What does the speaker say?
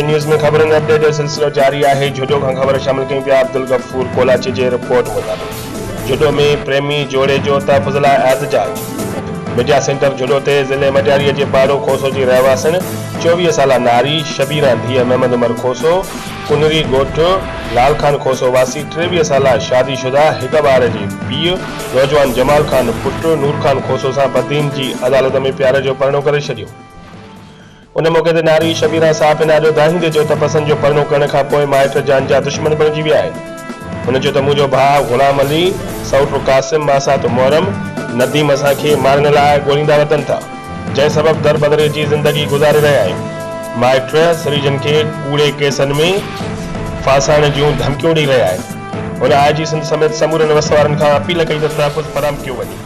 News में खबरनि update जो सिलसिलो जारी है। जुडो का खबर शामिल कई पिया। अब्दुल गफूर कोलाची के रिपोर्ट मुताबिक जुडो में प्रेमी जोड़े जो तहफ़ुज़ लाइ एहतजाज। मीडिया सेंटर जुडो ते ज़िले मटियारी के पाड़ो खोसो की रहवासन 24 साल नारी शबीरा धी महमद उमर खोसो कुनरी गोठ लाल खान खोसो वासी 23 साल शादीशुदा एक बार के पीउ नौजवान जमाल खान पुट नूर खान खोसो से बदीन की अदालत में प्यार जो परणो करे छो। उन मौके ते नारी शबीरा साहब नालो दाहिंदे जो त पसंद जो परणो करण खां पोइ माइट जान जा दुश्मन बणिजी विया आहिनि। हुन जो त मुंहिंजो भाउ गुलाम अली सौट कासिम मासात मोहरम नदीम असांखे मारण लाइ ॻोल्हींदा वतन था, जंहिं सबब दर बदरे जी ज़िंदगी गुज़ारे रहिया आहियूं। माइट सरीजन के कूड़े केसनि में फासाइण जूं धमकियूं ॾेई रहिया आहिनि। हुन IG सिंध समेत समूरनि वसवारनि खां अपील कई त तहफ़ुज़ फराहम कयो वञे।